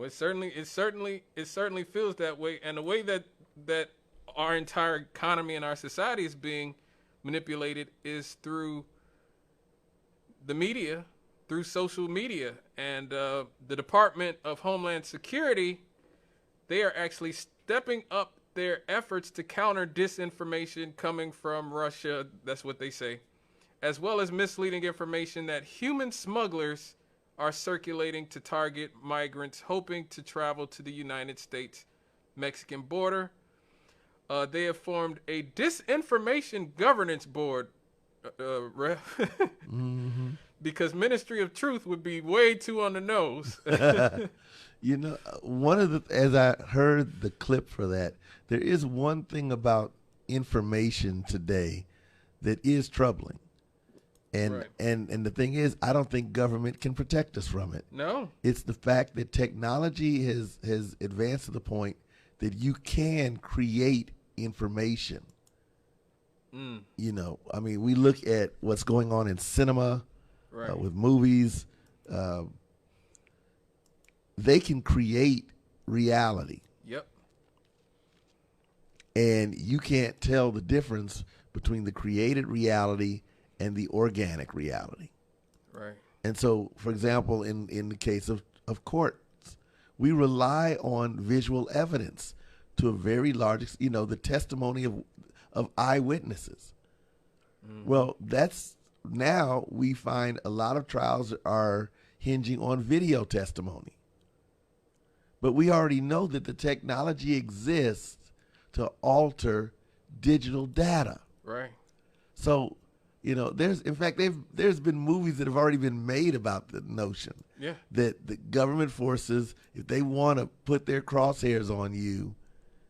Well, it certainly feels that way, and the way that our entire economy and our society is being manipulated is through the media, through social media, and the Department of Homeland Security. They are actually stepping up their efforts to counter disinformation coming from Russia. That's what they say, as well as misleading information that human smugglers are circulating to target migrants hoping to travel to the United States-Mexican border. They have formed a Disinformation Governance Board, Rev, because Ministry of Truth would be way too on the nose. You know, as I heard the clip for that, there is one thing about information today that is troubling. And, right. and the thing is, I don't think government can protect us from it. No. It's the fact that technology has advanced to the point that you can create information. You know, I mean, we look at what's going on in cinema, right. With movies. They can create reality. Yep. And you can't tell the difference between the created reality and the organic reality. Right. And so, for example, in the case of courts, we rely on visual evidence to a very large extent, you know, the testimony of eyewitnesses. Well, that's now we find a lot of trials are hinging on video testimony. But we already know that the technology exists to alter digital data. Right. So, you know, there's been movies that have already been made about the notion that the government forces, if they want to put their crosshairs on you,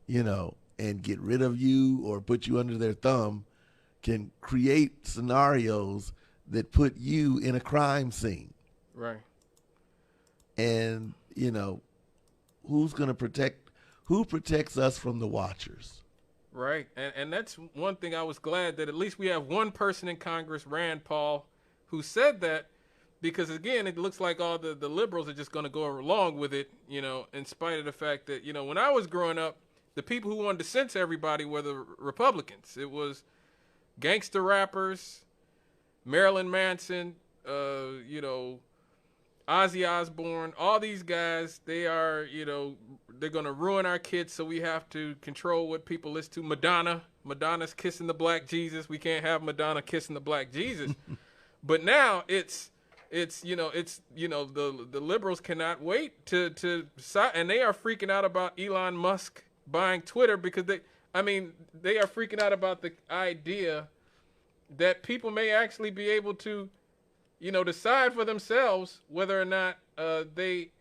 you know, and get rid of you or put you under their thumb, can create scenarios that put you in a crime scene. Right. And, you know, who protects us from the watchers? Right. And that's one thing I was glad that at least we have one person in Congress, Rand Paul, who said that, because, again, it looks like all the liberals are just going to go along with it, you know, in spite of the fact that, you know, when I was growing up, the people who wanted to censor everybody were the Republicans. It was gangster rappers, Marilyn Manson, you know, Ozzy Osbourne, all these guys, they are, you know, they're going to ruin our kids, so we have to control what people listen to. Madonna's kissing the black Jesus. We can't have Madonna kissing the black Jesus. But now it's the liberals cannot wait to and they are freaking out about Elon Musk buying Twitter, because they are freaking out about the idea that people may actually be able to, you know, decide for themselves whether or not they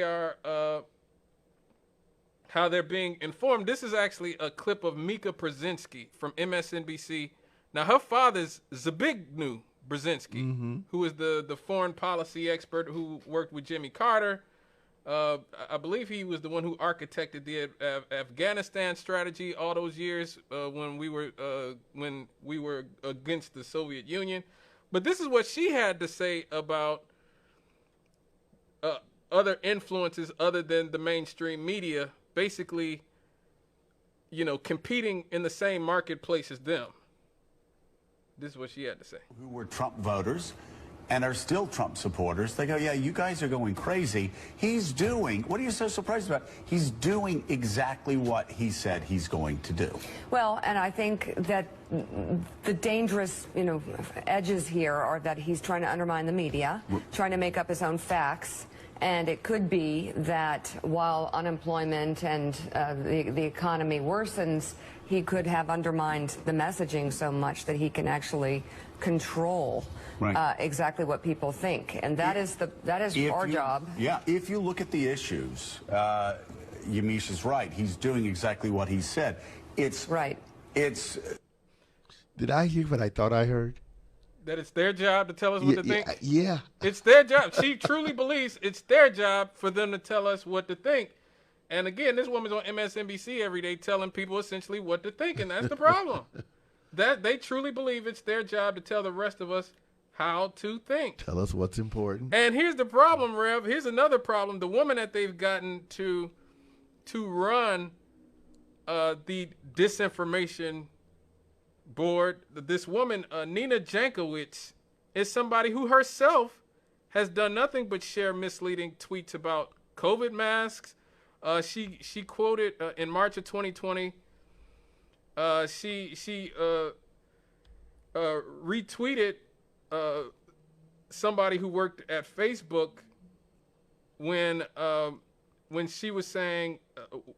are how they're being informed. This is actually a clip of Mika Brzezinski from MSNBC. Now, her father's Zbigniew Brzezinski, who is the foreign policy expert who worked with Jimmy Carter. I believe he was the one who architected the Afghanistan strategy all those years when we were against the Soviet Union. But this is what she had to say about other influences other than the mainstream media, basically, you know, competing in the same marketplace as them. This is what she had to say. Who were Trump voters and are still Trump supporters. They go, yeah, you guys are going crazy. He's doing, what are you so surprised about? He's doing exactly what he said he's going to do. Well, and I think that the dangerous, you know, edges here are that he's trying to undermine the media, trying to make up his own facts. And it could be that while unemployment and the economy worsens, he could have undermined the messaging so much that he can actually control exactly what people think. And that is our job. Yeah, if you look at the issues, Yamiche is right. He's doing exactly what he said. It's right. It's. Did I hear what I thought I heard? That it's their job to tell us what to think? Yeah. It's their job. She truly believes it's their job for them to tell us what to think. And again, this woman's on MSNBC every day telling people essentially what to think, and that's the problem. That they truly believe it's their job to tell the rest of us how to think. Tell us what's important. And here's the problem, Rev. Here's another problem. The woman that they've gotten to run the Disinformation Board, this woman, Nina Jankowicz, is somebody who herself has done nothing but share misleading tweets about COVID masks. She quoted in March of 2020. She retweeted somebody who worked at Facebook when she was saying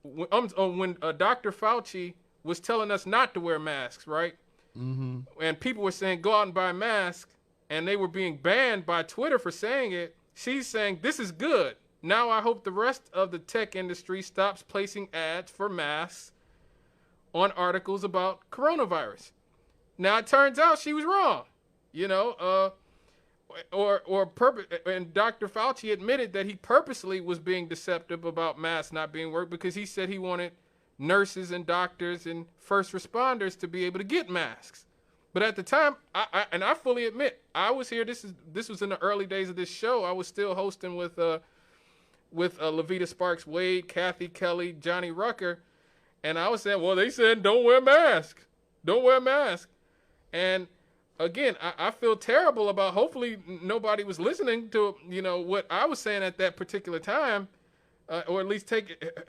when Dr. Fauci was telling us not to wear masks, right? Mm-hmm. And people were saying go out and buy masks, and they were being banned by Twitter for saying it. She's saying this is good. Now I hope the rest of the tech industry stops placing ads for masks on articles about coronavirus. Now it turns out she was wrong, you know, and Dr. Fauci admitted that he purposely was being deceptive about masks not being worked because he said he wanted nurses and doctors and first responders to be able to get masks. But at the time, I fully admit, I was here. This was in the early days of this show. I was still hosting with Levita Sparks Wade, Kathy Kelly, Johnny Rucker, and I was saying, well, they said don't wear masks, don't wear masks, and again, I feel terrible about. Hopefully, nobody was listening to what I was saying at that particular time, or at least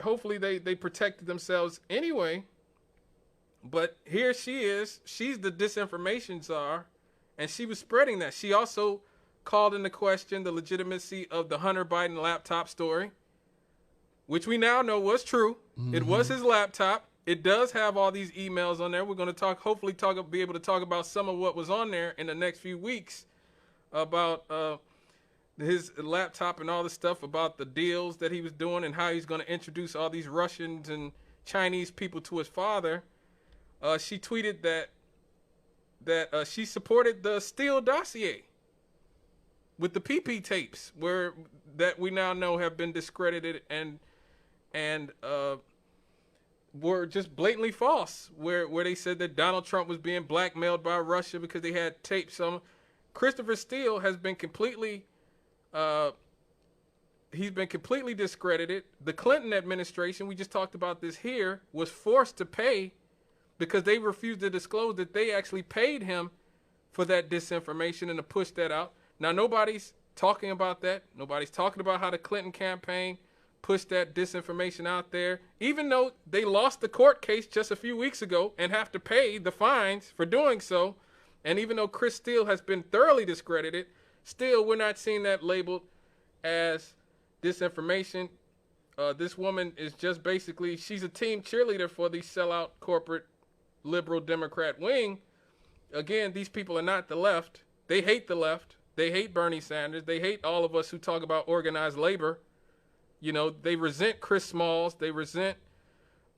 hopefully they protected themselves anyway. But here she is. She's the disinformation czar, and she was spreading that. She also called into question the legitimacy of the Hunter Biden laptop story, which we now know was true. Mm-hmm. It was his laptop. It does have all these emails on there. We're going to hopefully be able to talk about some of what was on there in the next few weeks about his laptop and all the stuff about the deals that he was doing and how he's going to introduce all these Russians and Chinese people to his father. She tweeted that she supported the Steele dossier with the PP tapes that we now know have been discredited and were just blatantly false, where they said that Donald Trump was being blackmailed by Russia because they had tapes on him. Christopher Steele has been completely discredited. The Clinton administration, we just talked about this here, was forced to pay because they refused to disclose that they actually paid him for that disinformation and to push that out. Now, nobody's talking about that. Nobody's talking about how the Clinton campaign pushed that disinformation out there, even though they lost the court case just a few weeks ago and have to pay the fines for doing so. And even though Chris Steele has been thoroughly discredited, still we're not seeing that labeled as disinformation. This woman is just basically, she's a team cheerleader for the sellout corporate liberal Democrat wing. Again, these people are not the left. They hate the left. They hate Bernie Sanders. They hate all of us who talk about organized labor. You know, they resent Chris Smalls. They resent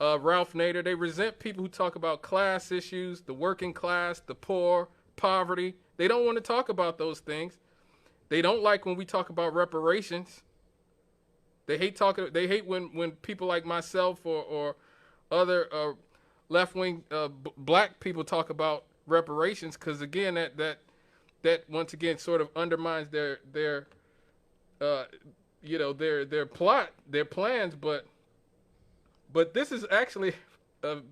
Ralph Nader. They resent people who talk about class issues, the working class, the poor, poverty. They don't want to talk about those things. They don't like when we talk about reparations. They hate when people like myself or other left-wing black people talk about reparations, because again, that once again sort of undermines their plans. But this is actually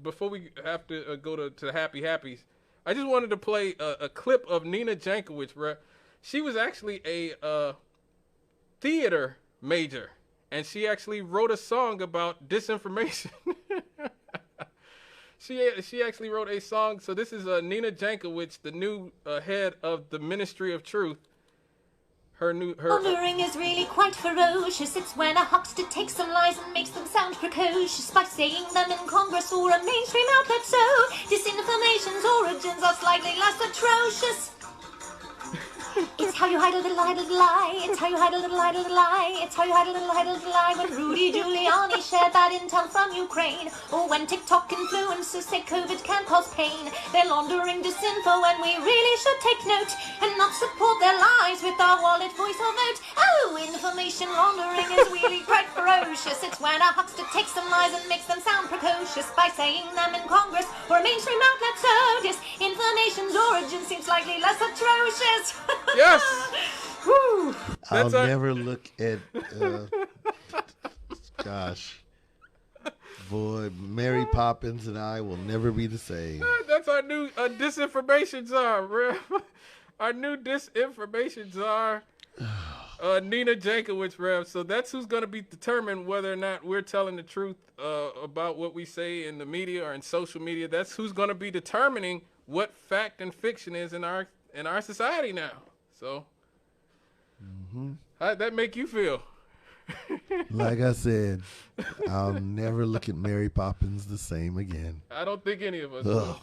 before we have to go to Happy Happies, I just wanted to play a clip of Nina Jankowicz, where she was actually a theater major, and she actually wrote a song about disinformation. She actually wrote a song. So this is Nina Jankowicz, the new head of the Ministry of Truth. Laundering is really quite ferocious. It's when a huckster takes some lies and makes them sound precocious by saying them in Congress or a mainstream outlet. So disinformation's origins are slightly less atrocious. It's how you hide a little lie. It's how you hide a little lie. It's how you hide a little lie. When Rudy Giuliani shared that intel from Ukraine, or when TikTok influencers say COVID can cause pain, they're laundering disinfo, and we really should take note and not support their lies with our wallet, voice, or vote. Oh, information laundering is really quite ferocious. atrocious. It's when a huckster takes some lies and makes them sound precocious by saying them in Congress or a mainstream outlet. So disinformation's origin seems slightly less atrocious. Yes. Woo. I'll That's our- never look at. Gosh, boy, Mary Poppins and I will never be the same. That's our new disinformation czar, bro. Our new disinformation czar, Nina Jankowicz, Rev. So that's who's going to be determined whether or not we're telling the truth about what we say in the media or in social media. That's who's going to be determining what fact and fiction is in our society now. So, how'd that make you feel? Like I said, I'll never look at Mary Poppins the same again. I don't think any of us Ugh. will.